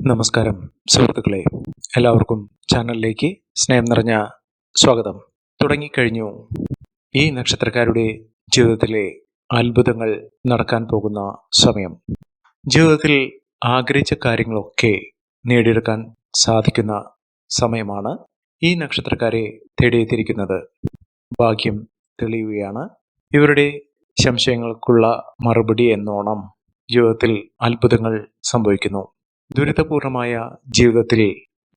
നമസ്കാരം സുഹൃത്തുക്കളെ, എല്ലാവർക്കും ചാനലിലേക്ക് സ്നേഹം നിറഞ്ഞ സ്വാഗതം. തുടങ്ങിക്കഴിഞ്ഞു ഈ നക്ഷത്രക്കാരുടെ ജീവിതത്തിലെ അത്ഭുതങ്ങൾ നടക്കാൻ പോകുന്ന സമയം. ജീവിതത്തിൽ ആഗ്രഹിച്ച കാര്യങ്ങളൊക്കെ നേടിയെടുക്കാൻ സാധിക്കുന്ന സമയമാണ് ഈ നക്ഷത്രക്കാരെ തേടിയെത്തിയിരിക്കുന്നത്. ഭാഗ്യം തെളിയുകയാണ്. ഇവരുടെ സംശയങ്ങൾക്കുള്ള മറുപടി എന്നോണം ജീവിതത്തിൽ അത്ഭുതങ്ങൾ സംഭവിക്കുന്നു. ദുരിതപൂർണമായ ജീവിതത്തിൽ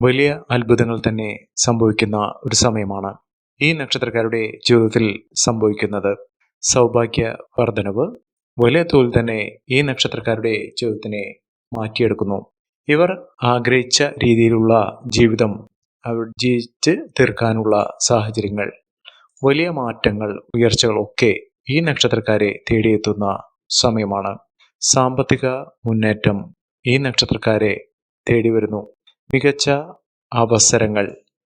വലിയ അത്ഭുതങ്ങൾ തന്നെ സംഭവിക്കുന്ന ഒരു സമയമാണ് ഈ നക്ഷത്രക്കാരുടെ ജീവിതത്തിൽ സംഭവിക്കുന്നത്. സൗഭാഗ്യ വർധനവ് വലിയ തോതിൽ തന്നെ ഈ നക്ഷത്രക്കാരുടെ ജീവിതത്തിനെ മാറ്റിയെടുക്കുന്നു. ഇവർ ആഗ്രഹിച്ച രീതിയിലുള്ള ജീവിതം അവർ ജീവിച്ച് തീർക്കാനുള്ള സാഹചര്യങ്ങൾ, വലിയ മാറ്റങ്ങൾ, ഉയർച്ചകളൊക്കെ ഈ നക്ഷത്രക്കാരെ തേടിയെത്തുന്ന സമയമാണ്. സാമ്പത്തിക മുന്നേറ്റം ഈ നക്ഷത്രക്കാരെ തേടി വരുന്നു. മികച്ച അവസരങ്ങൾ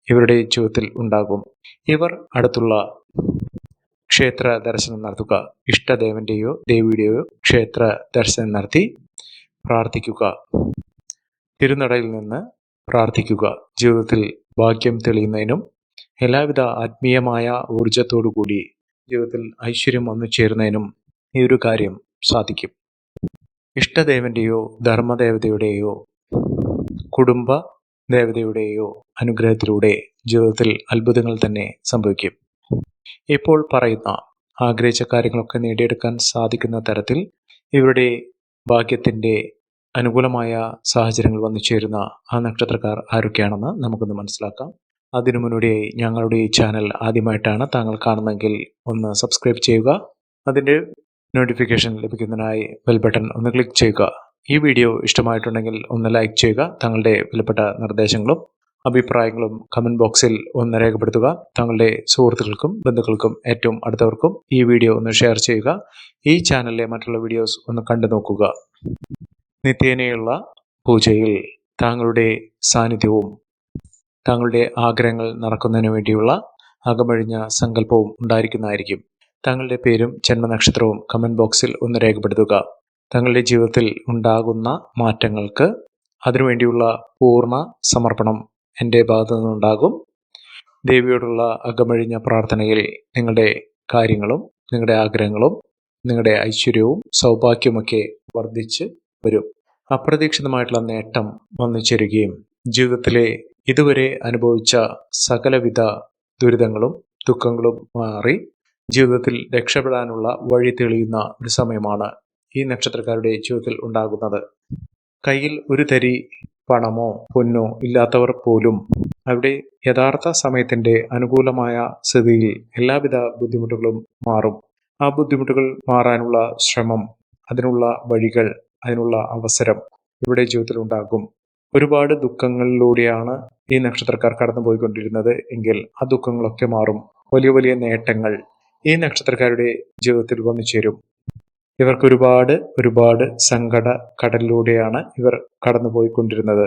ഇവരുടെ ജീവിതത്തിൽ ഉണ്ടാകും. ഇവർ അടുത്തുള്ള ക്ഷേത്ര ദർശനം നടത്തുക, ഇഷ്ടദേവന്റെയോ ദേവിയുടെയോ ക്ഷേത്ര ദർശനം നടത്തി പ്രാർത്ഥിക്കുക, തിരുനടയിൽ നിന്ന് പ്രാർത്ഥിക്കുക. ജീവിതത്തിൽ ഭാഗ്യം തെളിയുന്നതിനും എല്ലാവിധ ആത്മീയമായ ഊർജത്തോടുകൂടി ജീവിതത്തിൽ ഐശ്വര്യം വന്നു ചേരുന്നതിനും ഈ ഒരു കാര്യം സാധിക്കും. ഇഷ്ടദേവന്റെയോ ധർമ്മദേവതയുടെയോ കുടുംബ ദേവതയുടെയോ അനുഗ്രഹത്തിലൂടെ ജീവിതത്തിൽ അത്ഭുതങ്ങൾ തന്നെ സംഭവിക്കും. ഇപ്പോൾ പറയുന്ന ആഗ്രഹിച്ച കാര്യങ്ങളൊക്കെ നേടിയെടുക്കാൻ സാധിക്കുന്ന തരത്തിൽ ഇവരുടെ ഭാഗ്യത്തിൻ്റെ അനുകൂലമായ സാഹചര്യങ്ങൾ വന്നു ചേരുന്ന ആ നക്ഷത്രക്കാർ ആരൊക്കെയാണെന്ന് നമുക്കൊന്ന് മനസ്സിലാക്കാം. അതിനു മുന്നോടിയായി ഞങ്ങളുടെ ഈ ചാനൽ ആദ്യമായിട്ടാണ് താങ്കൾ കാണുന്നതെങ്കിൽ ഒന്ന് സബ്സ്ക്രൈബ് ചെയ്യുക. അതിൻ്റെ നോട്ടിഫിക്കേഷൻ ലഭിക്കുന്നതിനായി ബെൽ ബട്ടൺ ഒന്ന് ക്ലിക്ക് ചെയ്യുക. ഈ വീഡിയോ ഇഷ്ടമായിട്ടുണ്ടെങ്കിൽ ഒന്ന് ലൈക്ക് ചെയ്യുക. താങ്കളുടെ വിലപ്പെട്ട നിർദ്ദേശങ്ങളും അഭിപ്രായങ്ങളും കമൻറ്റ് ബോക്സിൽ ഒന്ന് രേഖപ്പെടുത്തുക. താങ്കളുടെ സുഹൃത്തുക്കൾക്കും ബന്ധുക്കൾക്കും ഏറ്റവും അടുത്തവർക്കും ഈ വീഡിയോ ഒന്ന് ഷെയർ ചെയ്യുക. ഈ ചാനലിലെ മറ്റുള്ള വീഡിയോസ് ഒന്ന് കണ്ടു നോക്കുക. നിത്യേനയുള്ള പൂജയിൽ താങ്കളുടെ സാന്നിധ്യവും താങ്കളുടെ ആഗ്രഹങ്ങൾ നടക്കുന്നതിന് വേണ്ടിയുള്ള അകമഴിഞ്ഞ സങ്കല്പവും ഉണ്ടായിരിക്കുന്നതായിരിക്കും. താങ്കളുടെ പേരും ജന്മനക്ഷത്രവും കമൻറ്റ് ബോക്സിൽ ഒന്ന് രേഖപ്പെടുത്തുക. താങ്കളുടെ ജീവിതത്തിൽ ഉണ്ടാകുന്ന മാറ്റങ്ങൾക്ക് അതിനുവേണ്ടിയുള്ള പൂർണ്ണ സമർപ്പണം എൻ്റെ ഭാഗത്തു നിന്നുണ്ടാകും. ദേവിയോടുള്ള അകമഴിഞ്ഞ പ്രാർത്ഥനയിൽ നിങ്ങളുടെ കാര്യങ്ങളും നിങ്ങളുടെ ആഗ്രഹങ്ങളും നിങ്ങളുടെ ഐശ്വര്യവും സൗഭാഗ്യമൊക്കെ വർദ്ധിച്ച് വരും. അപ്രതീക്ഷിതമായിട്ടുള്ള നേട്ടം വന്നു ചേരുകയും ജീവിതത്തിലെ ഇതുവരെ അനുഭവിച്ച സകലവിധ ദുരിതങ്ങളും ദുഃഖങ്ങളും മാറി ജീവിതത്തിൽ രക്ഷപ്പെടാനുള്ള വഴി തെളിയുന്ന ഒരു സമയമാണ് ഈ നക്ഷത്രക്കാരുടെ ജീവിതത്തിൽ ഉണ്ടാകുന്നത്. കയ്യിൽ ഒരു തരി പണമോ പൊന്നോ ഇല്ലാത്തവർ പോലും അവിടെ യഥാർത്ഥ സമയത്തിൻ്റെ അനുകൂലമായ സ്ഥിതിയിൽ എല്ലാവിധ ബുദ്ധിമുട്ടുകളും മാറും. ആ ബുദ്ധിമുട്ടുകൾ മാറാനുള്ള ശ്രമം, അതിനുള്ള വഴികൾ, അതിനുള്ള അവസരം ഇവിടെ ജീവിതത്തിൽ ഉണ്ടാകും. ഒരുപാട് ദുഃഖങ്ങളിലൂടെയാണ് ഈ നക്ഷത്രക്കാർ കടന്നു പോയിക്കൊണ്ടിരുന്നത് എങ്കിൽ ആ ദുഃഖങ്ങളൊക്കെ മാറും. വലിയ വലിയ നേട്ടങ്ങൾ ഈ നക്ഷത്രക്കാരുടെ ജീവിതത്തിൽ വന്നു ചേരും. ഇവർക്ക് ഒരുപാട് സങ്കട കടലിലൂടെയാണ് ഇവർ കടന്നു പോയിക്കൊണ്ടിരുന്നത്.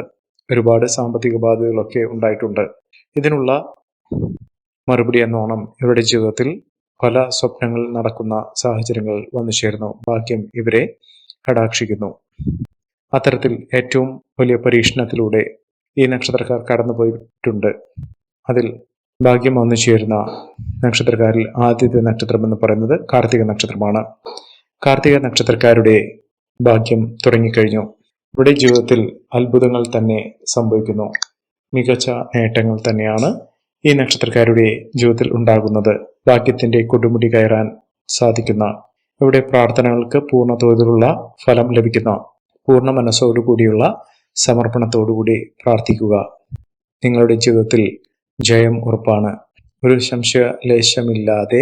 ഒരുപാട് സാമ്പത്തിക ബാധ്യതകളൊക്കെ ഉണ്ടായിട്ടുണ്ട്. ഇതിനുള്ള മറുപടി എന്നോണം ഇവരുടെ ജീവിതത്തിൽ പല സ്വപ്നങ്ങൾ നടക്കുന്ന സാഹചര്യങ്ങൾ വന്നു ചേരുന്നു. ഭാഗ്യം ഇവരെ കടാക്ഷിക്കുന്നു. അത്തരത്തിൽ ഏറ്റവും വലിയ പരീക്ഷണത്തിലൂടെ ഈ നക്ഷത്രക്കാർ കടന്നു പോയിട്ടുണ്ട്. അതിൽ ഭാഗ്യം വന്നു ചേരുന്ന നക്ഷത്രക്കാരിൽ ആദ്യത്തെ നക്ഷത്രം എന്ന് പറയുന്നത് കാർത്തിക നക്ഷത്രമാണ്. കാർത്തിക നക്ഷത്രക്കാരുടെ ഭാഗ്യം തുടങ്ങിക്കഴിഞ്ഞു. ഇവിടെ ജീവിതത്തിൽ അത്ഭുതങ്ങൾ തന്നെ സംഭവിക്കുന്നു. മികച്ച നേട്ടങ്ങൾ തന്നെയാണ് ഈ നക്ഷത്രക്കാരുടെ ജീവിതത്തിൽ ഉണ്ടാകുന്നത്. ഭാഗ്യത്തിന്റെ കൊടുമുടി കയറാൻ സാധിക്കുന്ന, ഇവിടെ പ്രാർത്ഥനകൾക്ക് പൂർണ്ണ തോതിലുള്ള ഫലം ലഭിക്കുന്ന, പൂർണ്ണ മനസ്സോടുകൂടിയുള്ള സമർപ്പണത്തോടുകൂടി പ്രാർത്ഥിക്കുക. നിങ്ങളുടെ ജീവിതത്തിൽ ജയം ഉറപ്പാണ്. ഒരു സംശയ ലേശമില്ലാതെ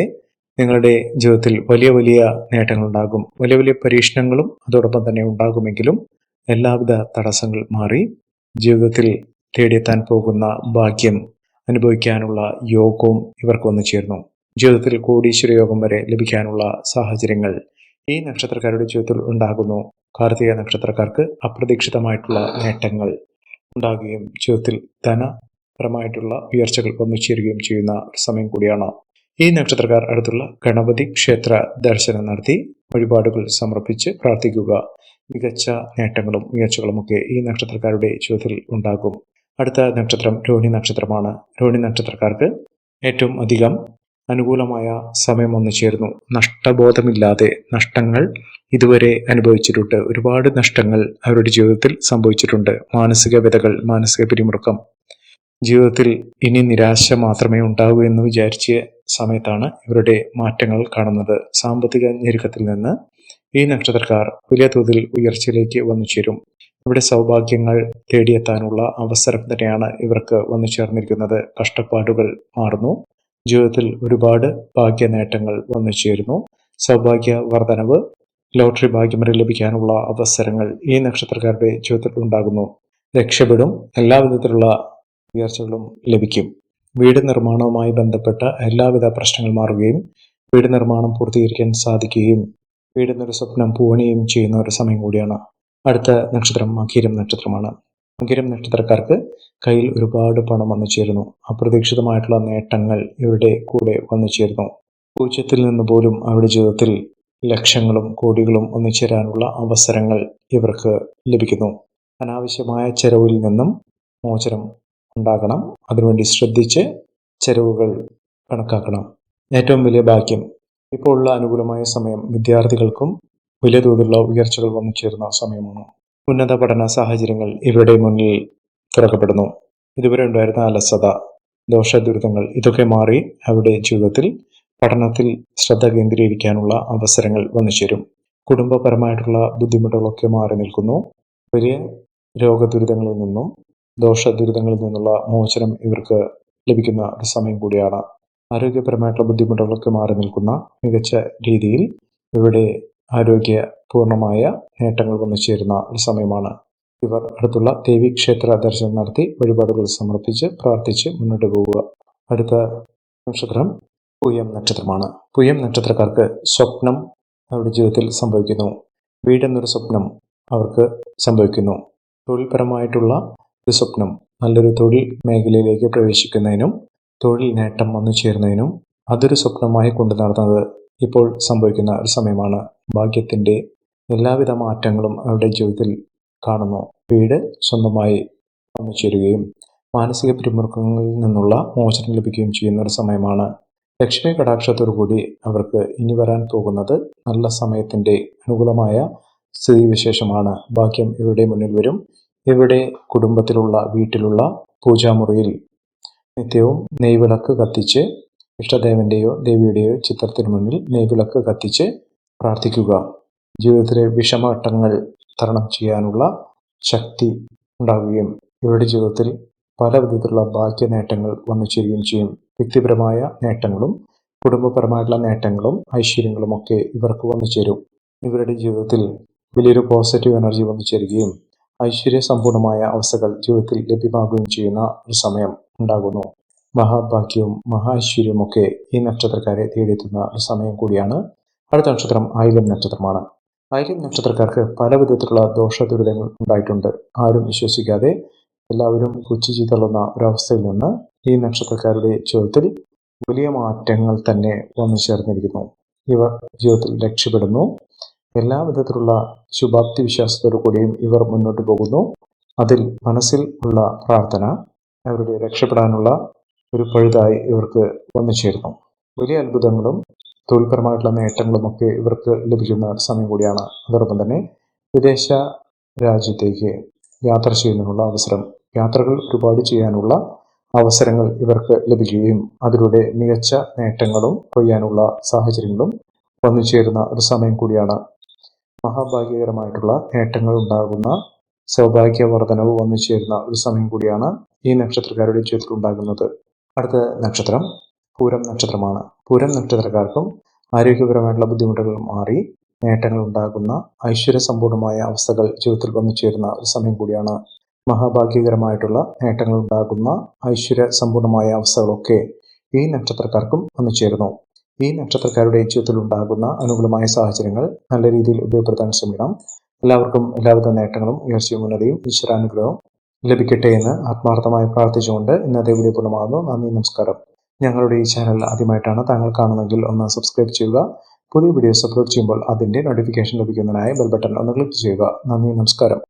നിങ്ങളുടെ ജീവിതത്തിൽ വലിയ വലിയ നേട്ടങ്ങൾ ഉണ്ടാകും. വലിയ വലിയ പരീക്ഷണങ്ങളും അതോടൊപ്പം തന്നെ ഉണ്ടാകുമെങ്കിലും എല്ലാവിധ തടസ്സങ്ങൾ മാറി ജീവിതത്തിൽ തേടിയെത്താൻ പോകുന്ന ഭാഗ്യം അനുഭവിക്കാനുള്ള യോഗവും ഇവർക്ക് വന്നു ചേർന്നു. ജീവിതത്തിൽ കോടീശ്വര യോഗം വരെ ലഭിക്കാനുള്ള സാഹചര്യങ്ങൾ ഈ നക്ഷത്രക്കാരുടെ ജീവിതത്തിൽ ഉണ്ടാകുന്നു. കാർത്തിക നക്ഷത്രക്കാർക്ക് അപ്രതീക്ഷിതമായിട്ടുള്ള നേട്ടങ്ങൾ ഉണ്ടാകുകയും ജീവിതത്തിൽ ധനപരമായിട്ടുള്ള ഉയർച്ചകൾ വന്നു ചേരുകയും ചെയ്യുന്ന ഒരു സമയം കൂടിയാണ്. ഈ നക്ഷത്രക്കാർ അടുത്തുള്ള ഗണപതി ക്ഷേത്ര ദർശനം നടത്തി വഴിപാടുകൾ സമർപ്പിച്ച് പ്രാർത്ഥിക്കുക. മികച്ച നേട്ടങ്ങളും ഉയർച്ചകളുമൊക്കെ ഈ നക്ഷത്രക്കാരുടെ ജീവിതത്തിൽ ഉണ്ടാകും. അടുത്ത നക്ഷത്രം രോഹിണി നക്ഷത്രമാണ്. രോഹിണി നക്ഷത്രക്കാർക്ക് ഏറ്റവും അധികം അനുകൂലമായ സമയം വന്നു ചേർന്നു. നഷ്ടബോധമില്ലാതെ നഷ്ടങ്ങൾ ഇതുവരെ അനുഭവിച്ചിട്ടുണ്ട്. ഒരുപാട് നഷ്ടങ്ങൾ അവരുടെ ജീവിതത്തിൽ സംഭവിച്ചിട്ടുണ്ട്. മാനസിക വ്യതകൾ, മാനസിക പിരിമുറുക്കം, ജീവിതത്തിൽ ഇനി നിരാശ മാത്രമേ ഉണ്ടാകൂ എന്ന് വിചാരിച്ച സമയത്താണ് ഇവരുടെ മാറ്റങ്ങൾ കാണുന്നത്. സാമ്പത്തിക ഞെരുക്കത്തിൽ നിന്ന് ഈ നക്ഷത്രക്കാർ വലിയ തോതിൽ ഉയർച്ചയിലേക്ക് വന്നു ചേരും. ഇവിടെ സൗഭാഗ്യങ്ങൾ തേടിയെത്താനുള്ള അവസരം തന്നെയാണ് ഇവർക്ക് വന്നു ചേർന്നിരിക്കുന്നത്. കഷ്ടപ്പാടുകൾ മാറുന്നു. ജീവിതത്തിൽ ഒരുപാട് ഭാഗ്യ നേട്ടങ്ങൾ വന്നു ചേരുന്നു. സൗഭാഗ്യ വർധനവ്, ലോട്ടറി ഭാഗ്യം വരെ ലഭിക്കാനുള്ള അവസരങ്ങൾ ഈ നക്ഷത്രക്കാരുടെ ജീവിതത്തിൽ ഉണ്ടാകുന്നു. രക്ഷപ്പെടും. എല്ലാവിധത്തിലുള്ള ഉയർച്ചകളും ലഭിക്കും. വീട് നിർമ്മാണവുമായി ബന്ധപ്പെട്ട എല്ലാവിധ പ്രശ്നങ്ങൾ മാറുകയും വീട് നിർമ്മാണം പൂർത്തീകരിക്കാൻ സാധിക്കുകയും വീടെന്നൊരു സ്വപ്നം പൂവണിയും ചെയ്യുന്ന ഒരു സമയം കൂടിയാണ്. അടുത്ത നക്ഷത്രം മകീരം നക്ഷത്രമാണ്. മകീരം നക്ഷത്രക്കാർക്ക് കയ്യിൽ ഒരുപാട് പണം വന്നു ചേരുന്നു. അപ്രതീക്ഷിതമായിട്ടുള്ള നേട്ടങ്ങൾ ഇവരുടെ കൂടെ വന്നു ചേരുന്നു. പൂജ്യത്തിൽ നിന്ന് പോലും അവരുടെ ജീവിതത്തിൽ ലക്ഷങ്ങളും കോടികളും ഒന്നിച്ചേരാനുള്ള അവസരങ്ങൾ ഇവർക്ക് ലഭിക്കുന്നു. അനാവശ്യമായ ചെലവിൽ നിന്നും മോചനം ഉണ്ടാകണം. അതിനുവേണ്ടി ശ്രദ്ധിച്ച് ചെലവുകൾ കണക്കാക്കണം. ഏറ്റവും വലിയ ഭാഗ്യം, ഇപ്പോൾ ഉള്ള അനുകൂലമായ സമയം വിദ്യാർത്ഥികൾക്കും വലിയ തോതിലുള്ള ഉയർച്ചകൾ വന്നു ചേരുന്ന സമയമാണ്. ഉന്നത പഠന സാഹചര്യങ്ങൾ ഇവരുടെ മുന്നിൽ തുറക്കപ്പെടുന്നു. ഇതുവരെ ഉണ്ടായിരുന്ന അലസത, ദോഷദുരിതങ്ങൾ ഇതൊക്കെ മാറി അവരുടെ ജീവിതത്തിൽ പഠനത്തിൽ ശ്രദ്ധ കേന്ദ്രീകരിക്കാനുള്ള അവസരങ്ങൾ വന്നു ചേരും. കുടുംബപരമായിട്ടുള്ള ബുദ്ധിമുട്ടുകളൊക്കെ മാറി നിൽക്കുന്നു. വലിയ രോഗദുരിതങ്ങളിൽ നിന്നും ദോഷദുരിതങ്ങളിൽ നിന്നുള്ള മോചനം ഇവർക്ക് ലഭിക്കുന്ന ഒരു സമയം കൂടിയാണ്. ആരോഗ്യപരമായിട്ടുള്ള ബുദ്ധിമുട്ടുകളൊക്കെ മാറി നിൽക്കുന്ന മികച്ച രീതിയിൽ ഇവരുടെ ആരോഗ്യപൂർണമായ നേട്ടങ്ങൾ വന്നു ചേരുന്ന ഒരു സമയമാണ്. ഇവർ അടുത്തുള്ള ദേവീക്ഷേത്ര ദർശനം നടത്തി വഴിപാടുകൾ സമർപ്പിച്ച് പ്രാർത്ഥിച്ച് മുന്നോട്ട് പോവുക. അടുത്ത നക്ഷത്രം പൂയം നക്ഷത്രമാണ്. പൂയം നക്ഷത്രക്കാർക്ക് സ്വപ്നം അവരുടെ ജീവിതത്തിൽ സംഭവിക്കുന്നു. വീടെന്നൊരു സ്വപ്നം അവർക്ക് സംഭവിക്കുന്നു. തൊഴിൽപരമായിട്ടുള്ള ഒരു സ്വപ്നം, നല്ലൊരു തൊഴിൽ മേഖലയിലേക്ക് പ്രവേശിക്കുന്നതിനും തൊഴിൽ നേട്ടം വന്നു ചേരുന്നതിനും അതൊരു സ്വപ്നമായി കൊണ്ടു നടന്നത് ഇപ്പോൾ സംഭവിക്കുന്ന ഒരു സമയമാണ്. ഭാഗ്യത്തിൻ്റെ എല്ലാവിധ മാറ്റങ്ങളും അവരുടെ ജീവിതത്തിൽ കാണുന്നു. വീട് സ്വന്തമായി വന്നു ചേരുകയും മാനസിക പിരിമുറുക്കങ്ങളിൽ നിന്നുള്ള മോചനം ലഭിക്കുകയും ചെയ്യുന്ന ഒരു സമയമാണ്. ലക്ഷ്മി കടാക്ഷത്തോടു കൂടി അവർക്ക് ഇനി വരാൻ പോകുന്നത് നല്ല സമയത്തിൻ്റെ അനുകൂലമായ സ്ഥിതിവിശേഷമാണ്. ഭാഗ്യം ഇവരുടെ മുന്നിൽ വരും. ഇവരുടെ കുടുംബത്തിലുള്ള വീട്ടിലുള്ള പൂജാമുറിയിൽ നിത്യവും നെയ്വിളക്ക് കത്തിച്ച് ഇഷ്ടദേവന്റെയോ ദേവിയുടെയോ ചിത്രത്തിന് മുന്നിൽ നെയ്വിളക്ക് കത്തിച്ച് പ്രാർത്ഥിക്കുക. ജീവിതത്തിലെ വിഷമഘട്ടങ്ങൾ തരണം ചെയ്യാനുള്ള ശക്തി ഉണ്ടാകുകയും ഇവരുടെ ജീവിതത്തിൽ പല വിധത്തിലുള്ള ഭാഗ്യ നേട്ടങ്ങൾ വന്നു ചേരുകയും ചെയ്യും. വ്യക്തിപരമായ നേട്ടങ്ങളും കുടുംബപരമായിട്ടുള്ള നേട്ടങ്ങളും ഐശ്വര്യങ്ങളും ഒക്കെ ഇവർക്ക് വന്നു ചേരും. ഇവരുടെ ജീവിതത്തിൽ വലിയൊരു പോസിറ്റീവ് എനർജി വന്നു ചേരുകയും ഐശ്വര്യ സമ്പൂർണമായ അവസ്ഥകൾ ജീവിതത്തിൽ ലഭ്യമാകുകയും ചെയ്യുന്ന ഒരു സമയം ഉണ്ടാകുന്നു. മഹാഭാഗ്യവും മഹാഐശ്വര്യവും ഒക്കെ ഈ നക്ഷത്രക്കാരെ തേടിയെത്തുന്ന ഒരു സമയം കൂടിയാണ്. അടുത്ത നക്ഷത്രം ആയില്യം നക്ഷത്രമാണ്. ആയില്യം നക്ഷത്രക്കാർക്ക് പല വിധത്തിലുള്ള ദോഷദുരിതങ്ങൾ ഉണ്ടായിട്ടുണ്ട്. ആരും വിശ്വസിക്കാതെ എല്ലാവരും പുച്ഛിച്ചു തള്ളുന്ന ഒരവസ്ഥയിൽ നിന്ന് ഈ നക്ഷത്രക്കാരുടെ ജീവിതത്തിൽ വലിയ മാറ്റങ്ങൾ തന്നെ വന്നു ചേർന്നിരിക്കുന്നു. ഇവർ ജീവിതത്തിൽ രക്ഷപ്പെടുന്നു. എല്ലാ വിധത്തിലുള്ള ശുഭാപ്തി വിശ്വാസത്തോടു കൂടിയും ഇവർ മുന്നോട്ട് പോകുന്നു. അതിൽ മനസ്സിൽ ഉള്ള പ്രാർത്ഥന അവരുടെ രക്ഷപ്പെടാനുള്ള ഒരു പഴുതായി ഇവർക്ക് വന്നു ചേരുന്നു. വലിയ അത്ഭുതങ്ങളും തൊഴിൽപരമായിട്ടുള്ള നേട്ടങ്ങളും ഒക്കെ ഇവർക്ക് ലഭിക്കുന്ന സമയം കൂടിയാണ്. അതോടൊപ്പം തന്നെ വിദേശ രാജ്യത്തേക്ക് യാത്ര ചെയ്യുന്നതിനുള്ള അവസരം, യാത്രകൾ ഒരുപാട് ചെയ്യാനുള്ള അവസരങ്ങൾ ഇവർക്ക് ലഭിക്കുകയും അതിലൂടെ മികച്ച നേട്ടങ്ങളും കൊയ്യാനുള്ള സാഹചര്യങ്ങളും വന്നു ചേരുന്ന ഒരു സമയം കൂടിയാണ്. മഹാഭാഗ്യകരമായിട്ടുള്ള നേട്ടങ്ങൾ ഉണ്ടാകുന്ന സൗഭാഗ്യവർദ്ധനവ് വന്നു ചേരുന്ന ഒരു സമയം കൂടിയാണ് ഈ നക്ഷത്രക്കാരുടെ ജീവിതത്തിൽ ഉണ്ടാകുന്നത്. അടുത്ത നക്ഷത്രം പൂരം നക്ഷത്രമാണ്. പൂരം നക്ഷത്രക്കാർക്കും ആരോഗ്യപരമായിട്ടുള്ള ബുദ്ധിമുട്ടുകൾ മാറി നേട്ടങ്ങൾ ഉണ്ടാകുന്ന ഐശ്വര്യസമ്പൂർണമായ അവസ്ഥകൾ ജീവിതത്തിൽ വന്നു ചേരുന്ന ഒരു സമയം കൂടിയാണ്. മഹാഭാഗ്യകരമായിട്ടുള്ള നേട്ടങ്ങൾ ഉണ്ടാകുന്ന ഐശ്വര്യ സമ്പൂർണമായ അവസ്ഥകളൊക്കെ ഈ നക്ഷത്രക്കാർക്കും വന്നു ചേരുന്നു. ഈ നക്ഷത്രക്കാരുടെ ജീവിതത്തിൽ ഉണ്ടാകുന്ന അനുകൂലമായ സാഹചര്യങ്ങൾ നല്ല രീതിയിൽ ഉപയോഗപ്പെടുത്താൻ ശ്രമിക്കണം. എല്ലാവർക്കും എല്ലാവിധ നേട്ടങ്ങളും ഉയർച്ചയും ഉന്നതിയും ഈശ്വരാനുഗ്രഹവും ലഭിക്കട്ടെ എന്ന് ആത്മാർത്ഥമായി പ്രാർത്ഥിച്ചുകൊണ്ട് ഇന്നത്തെ വീഡിയോ പൂർണ്ണമാകുന്നു. നന്ദി, നമസ്കാരം. ഞങ്ങളുടെ ഈ ചാനൽ ആദ്യമായിട്ടാണ് താങ്കൾ കാണുന്നതെങ്കിൽ ഒന്ന് സബ്സ്ക്രൈബ് ചെയ്യുക. പുതിയ വീഡിയോസ് അപ്ലോഡ് ചെയ്യുമ്പോൾ അതിൻ്റെ നോട്ടിഫിക്കേഷൻ ലഭിക്കുന്നതിനായി ബെൽ ബട്ടൺ ഒന്ന് ക്ലിക്ക് ചെയ്യുക. നന്ദി, നമസ്കാരം.